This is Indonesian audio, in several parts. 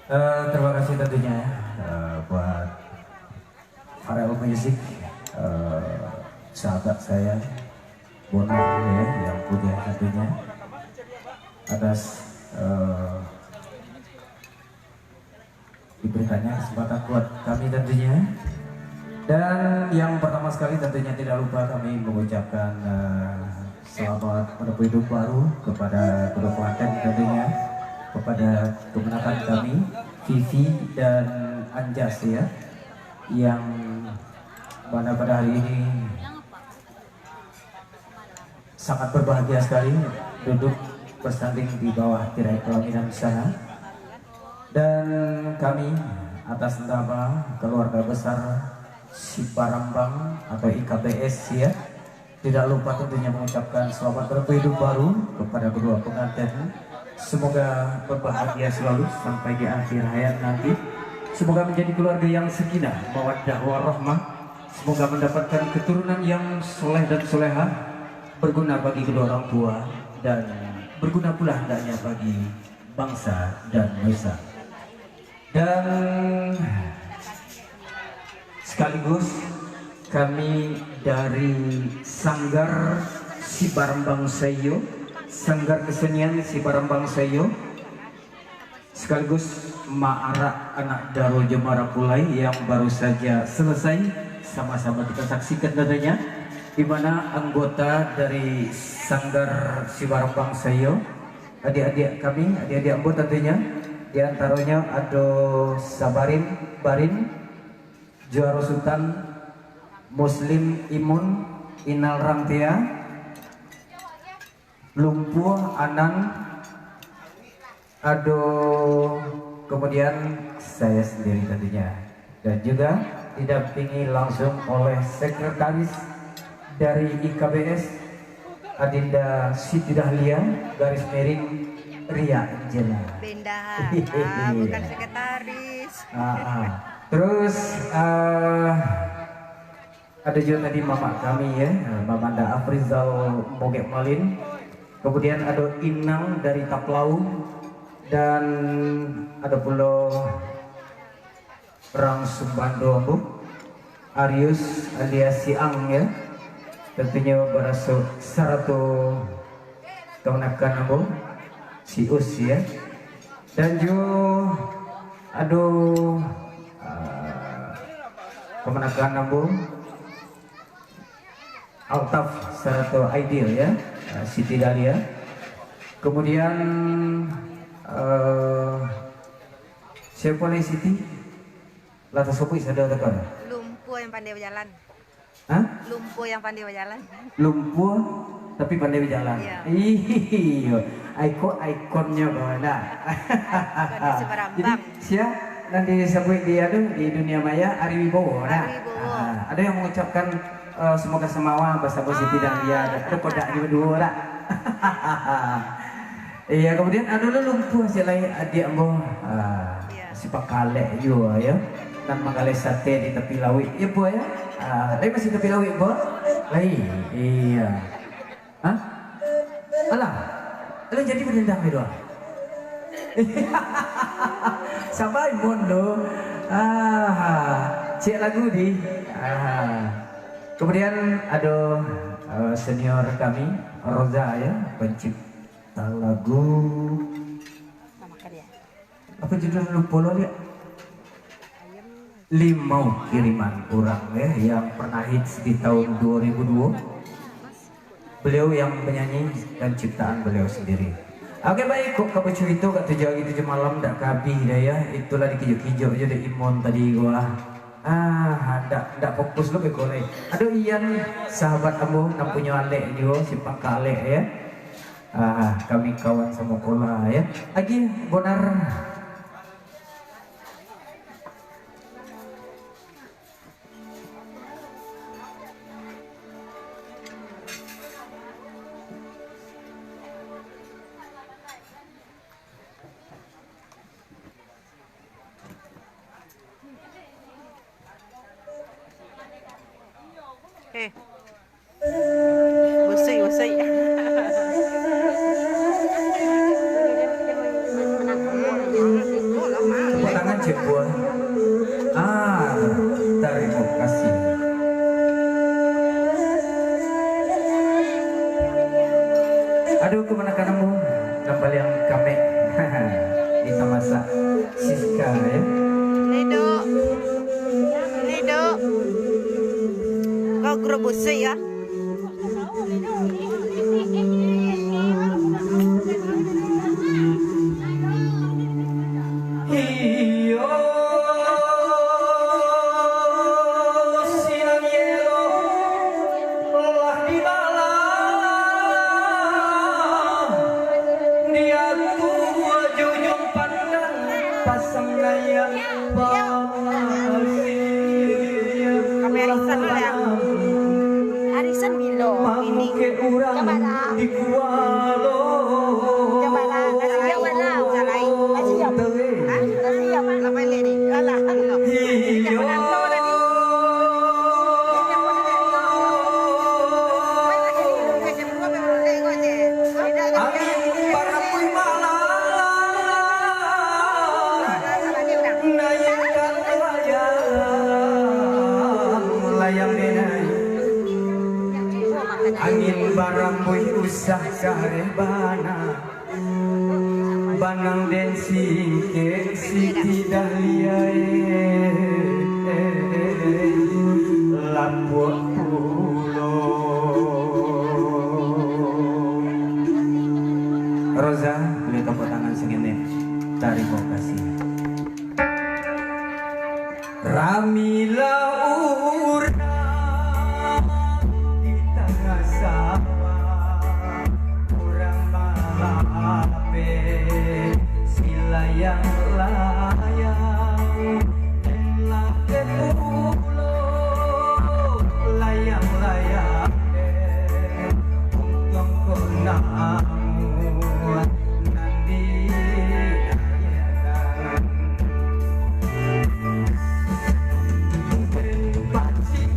Terima kasih tentunya ya, buat Farel Music, sahabat saya Bonar ya, yang punya tentunya atas diberikannya kesempatan buat kami tentunya. Dan yang pertama sekali tentunya tidak lupa kami mengucapkan selamat menempuh hidup baru kepada kedua pengantin tentunya, kepada kemenangan kami Vivi dan Anjas ya, yang mana pada hari ini sangat berbahagia sekali duduk bersanding di bawah tirai pelaminan sana. Dan kami atas nama keluarga besar Sibarambang atau IKBS ya, tidak lupa tentunya mengucapkan selamat menempuh hidup baru kepada kedua pengantin. Semoga berbahagia selalu sampai di akhir hayat nanti. Semoga menjadi keluarga yang sakinah, mawaddah warahmah. Semoga mendapatkan keturunan yang soleh dan solehah, berguna bagi kedua orang tua dan berguna pula hendaknya bagi bangsa dan nusa. Dan sekaligus kami dari Sanggar Sibarambang Sayo, Sanggar Kesenian Sibarambang Sayo, sekaligus Ma'arak anak Darul Jemara Pulai yang baru saja selesai, sama-sama kita saksikan tentunya, di mana anggota dari Sanggar Sibarambang Sayo, adik-adik kami, adik-adik anggota tentunya, di antaranya ada Sabarin Barin, Juara Sultan, Muslim Imun, Inal Ramtia, Lumpuh Anan, Ado, kemudian saya sendiri tentunya, dan juga didampingi langsung oleh sekretaris dari IKBS Adinda Siti Dahlia garis miring Ria Angela. Bendahara, bukan sekretaris. Terus ada juga tadi mama kami ya, Mamanda Afrizal Mogek Malin. Kemudian ada Inang dari Taplau, dan ada pula Rang Sumbando Ambu, Arius alias Siang ya, tentunya berasal Sarato kemenakan Ambu, Sius ya, dan juga aduh kemenakan Ambu Altaf Sarato Ideal ya, Siti Dahlia. Kemudian siapa nih Siti? Lata sopi sadar tekan. Lumpuh yang pandai berjalan. Hah? Lumpuh yang pandai berjalan. Lumpuh tapi pandai berjalan. Iya. Iya. Ikonnya mana? Ikon di Sibarambang. Jadi siapa nanti disebut dia tuh di dunia maya Ari Wibowo. Nah, Ari Wibowo. ada yang mengucapkan semoga semawa bersama Siti dan dia ada kodak di berdua lah. Iya, kemudian ada lumpuh si lain adik ambo, si Pakale juga ya, dan mangale sate di tepi laut ya bu ya, lain masih tepi laut bu, lain iya, hah, alah, lu jadi berdendam itu sampai mondo, cik lagu di, kemudian ada senior kami Roza ya, pencipta lagu apa judul lupa lo lihat, Limau Kiriman Kurang ya, yang pernah hits di tahun 2002. Beliau yang menyanyi dan ciptaan beliau sendiri. Oke baik, kok kamu cerita kat 7 malam dak kabi dah ya, itulah dikijau-kijau aja deh Imon tadi gua. Ndak fokus lo ke golek. Aduh Ian sahabat kamu nak punya alek juga si Pak Kale ya. Kami kawan sama pola ya. Lagi Bonar. Usai. Cipuan. Terima kasih. Aduh, kemana kamu? Nambal yang kami di masa Siska ya. Nido. Nido. Kau grup busuk ya? Hiyo silang yelo lah di malam dia tua jujung pandang pasang naya pasir Kami arisan dulu ya. Arisan Milo ini. ke urang Coba lah. di kualo Coba lah. Kasih dia mana? Sarai. Kasih dia. Hah? Kasih dia mana? Apa ini ni? Alah, Milo. Dia mana lo tadi? Dia mana lo? Mana ini? Kerja buat apa lo tengok je? Tidak ada. angin parapuy malam Salah dia orang. nayangkan layang denai Oh, makanya. angin baramboy usah karebana banang den singke siti dahlia lamput pulo Roza beli tepuk tangan segini terima kasih Ramila urang di tengah sawah kurang malape silayang-layang elah ke pulo layang-layang untung ko namu nandi ayanan pacik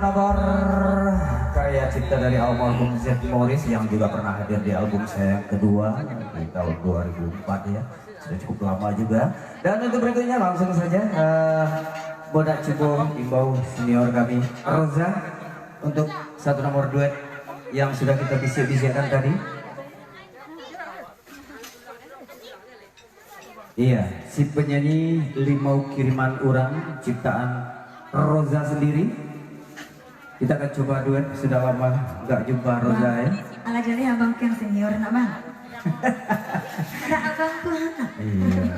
nomor karya cipta dari almarhum Z Morris yang juga pernah hadir di album saya yang kedua di tahun 2004 ya. Sudah cukup lama juga. Dan untuk berikutnya langsung saja Bodak Cibong imbau senior kami Roza untuk satu nomor duet yang sudah kita bisik-bisikkan tadi. Iya, si penyanyi Limau Kiriman Urang ciptaan Roza sendiri. Kita akan coba duet, sudah lama nggak jumpa Roza ya. Ala jadi abang yang senior nak bang. Nak abang tuh anak. Iya.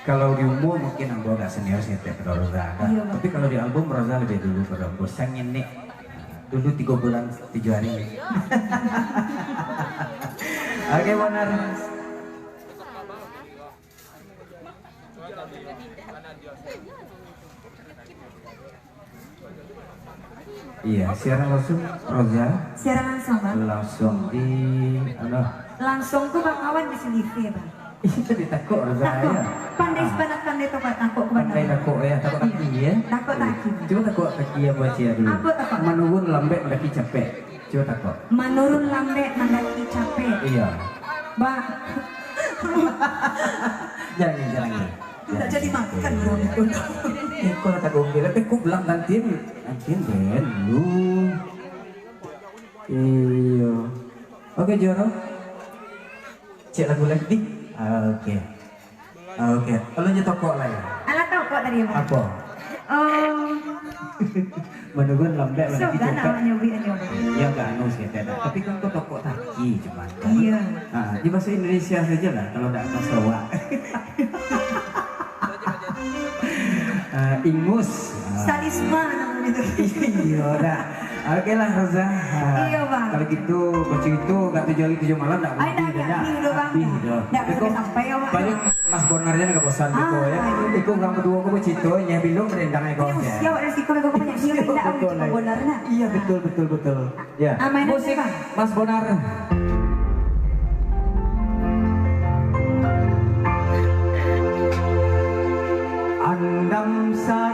Kalau di umum mungkin Ambo agak senior sih pada Roza. Iya, Tapi kalau di album Roza lebih dulu pada Ambo. Sang ini dulu 3 bulan 7 hari. Oke benar. Iya, siaran langsung Roza. Siaran langsung bang. Langsung di Langsung tuh bang awan di sini bang. itu ditakut Roza ya. Pandai sebanyak pandai tuh pak takut ke Pandai takut ya, takut kaki ya. Takut kaki. Coba takut kaki ya buat cia dulu. Apa takut? Menurun lambat mendaki capek. Coba takut. Menurun lambat mendaki capek. Iya. Bang. Jangan. Tidak jadi makan bro itu. Kau kata gembira, tapi kau bilang nantiin Ben lu. Iya. Oke Joro. Cek lagu lagi. Oke. Kalau nyetok kok lah ya. Alat tau kok tadi bang. Apa? Menurun lambat mendaki Sudah nak capek. nyobi. Ya enggak anu sih tidak. Tapi kan kau toko taki cuman. Iya. Nah, di bahasa Indonesia saja lah kalau tidak masawa. Ingus. Sadisme namanya itu. Iya dah. Oke lah Roza. Iya bang. Kalau gitu bocah itu gak 7 hari 7 malam enggak Ay, dah udah bang. Dah sampai ya bang. paling Mas Bonarnya enggak bosan gitu ya. Iku orang kedua aku bocah itu nya bilung merendang ego ya. Siapa resiko aku punya siapa tidak aku cuma bonarnya. Iya betul. Ya. Mainan Musik apa? Mas Bonar. Andam sarasa.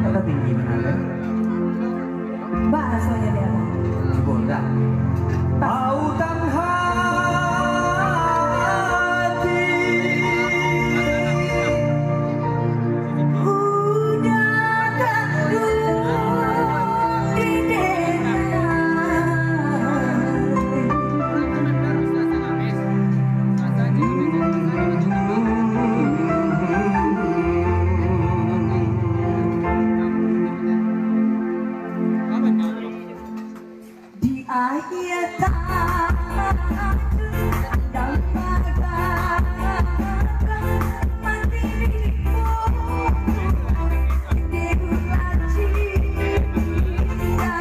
Kata tinggi mana? Bahasanya dia bang. Coba enggak. Autan hati. Udah gandung di di akhir tahun dan bagaikan mandirimu di bulan cinta.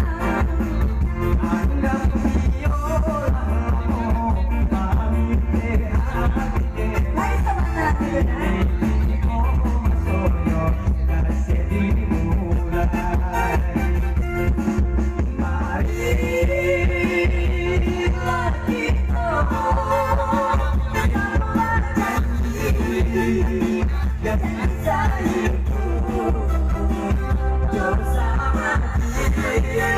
Andam biola kami hati. Hai sama Soyo kasih dimulai. Marilah kita berjanji kasih sayangku bersama dia.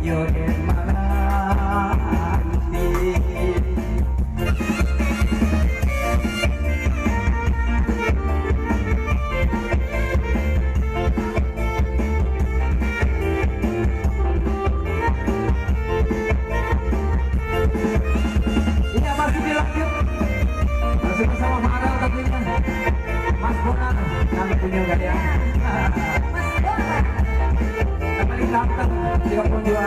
joget maranti. Iya masih dilanjut, masih bersama Farel tentunya. Mas Bonar, kami punya gak ya? Kembali ganteng, 32.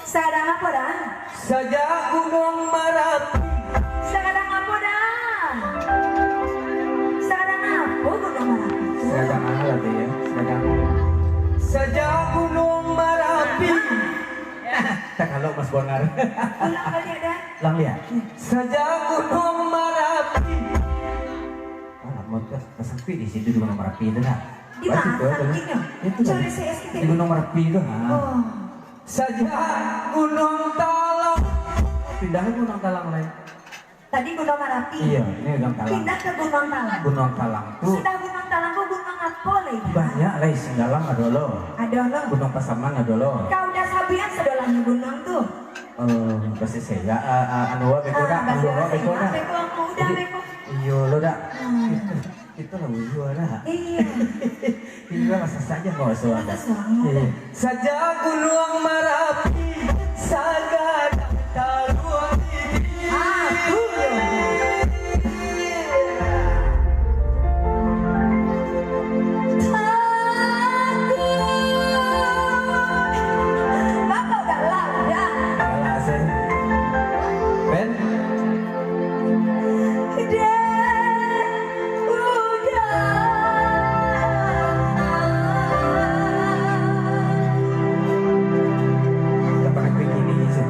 Sadang apa dah? Saja gunung Merapi. Sadang apa dah? Sadang apa gunung Merapi? Sedang apa lagi ya? Sedang saja gunung Merapi. Tak kalau Mas Bonar. Ulang kali ada. Lang lihat. Saja gunung Merapi. Alamat kesepi di situ di gunung Merapi itu nah. Di mana sampingnya? Itu Cari saya sedikit. di gunung Merapi itu. Oh. Saja gunung Talang. Pindah ke gunung Talang lain. Tadi gunung Merapi. Iya, ini gunung Talang. Pindah ke gunung Talang. Gunung Talang tuh Sudah gunung Talang kok gunung apa lagi? banyak lah Singgalang ada lo. Ada lo. Gunung Pasaman ada lo. Kau udah sabian sedolanya gunung tuh. Pasti saya anu wa beko dah, anu wa beko dah. Beko aku udah beko. Iya lo dah. Itu lah ujua dah. Iya. Tinggal masa saja mau suara. Masa suara. Saja gunung Merapi, saga taruh Aku Bapak udah lada. kalah sih. Ben, dapat begini sih.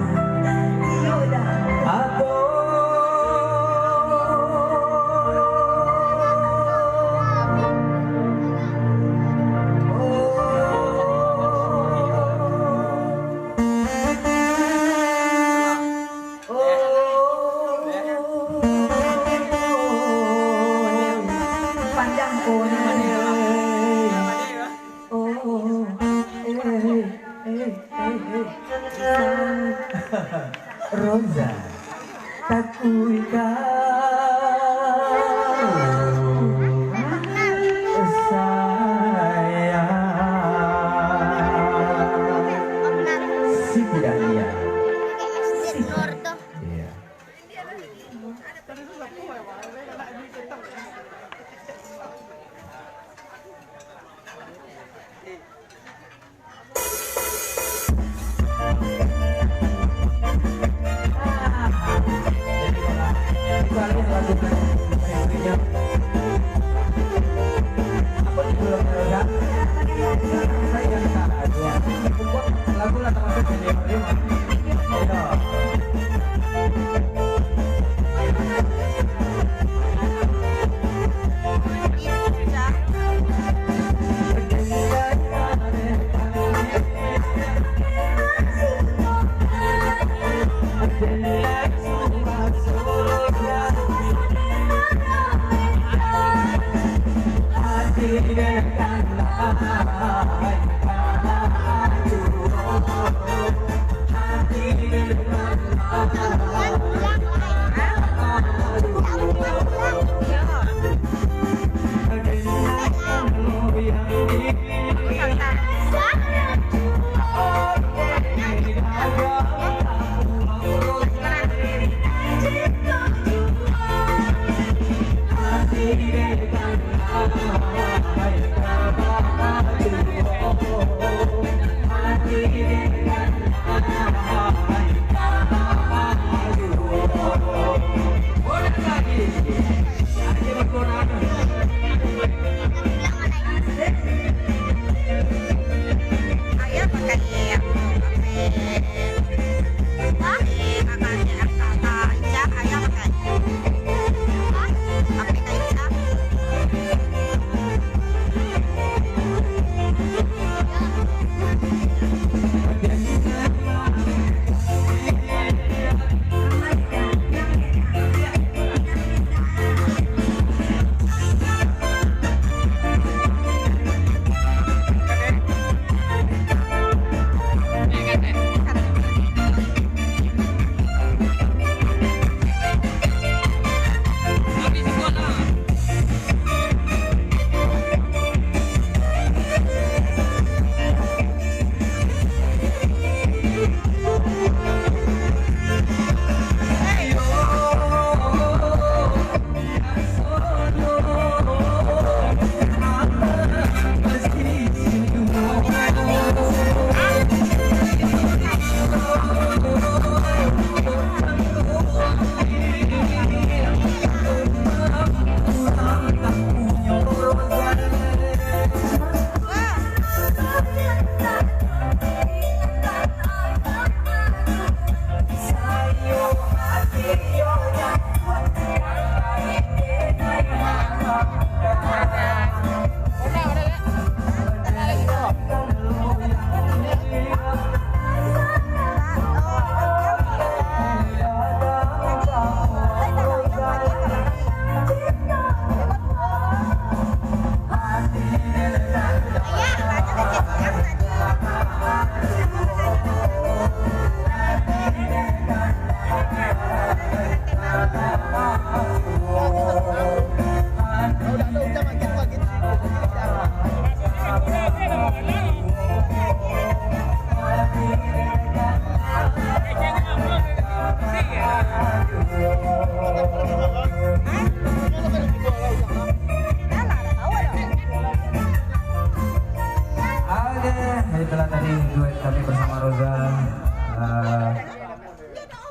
Itulah tadi duet kami bersama Roza.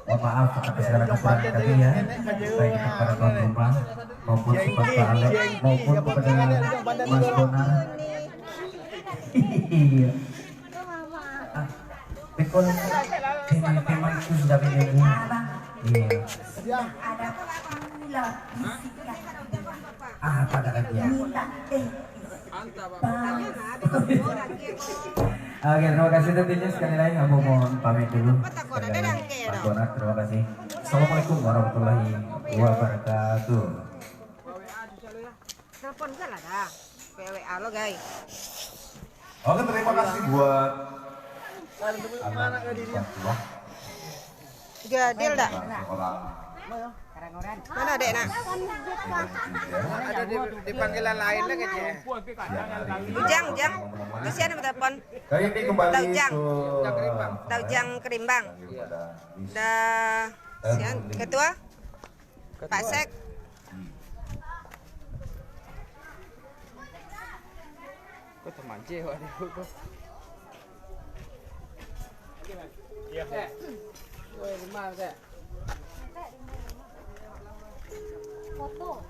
Mohon maaf atas segala kekurangan kami ya, baik kepada tuan rumah maupun kepada Alek maupun kepada Mas Bonar. Iya. Bekol tema itu sudah menunggu. Iya. Apa lagi ya? Oke, terima kasih tentunya sekali lagi kamu mohon pamit dulu. Pak Bonar, terima kasih. Assalamualaikum warahmatullahi wabarakatuh. Telepon salah dah. WA lo guys. Oke, terima kasih buat Jadil dah. orang Mana adek nak? Ada di panggilan lain lagi ya. Jang. Terus siapa yang telepon? Kali ini kembali Taujang. ke Taujang Kerimbang. Dah. Sian ketua? Pak Sek. Kok teman cewek waduh. Iya. Woi, di mana teh? Foto.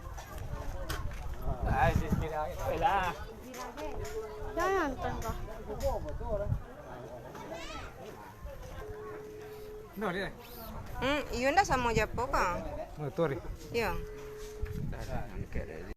Ah, di sini lah. Jangan tengah. No, dia. Iya ndak sama Japo kan? Motor. Iya.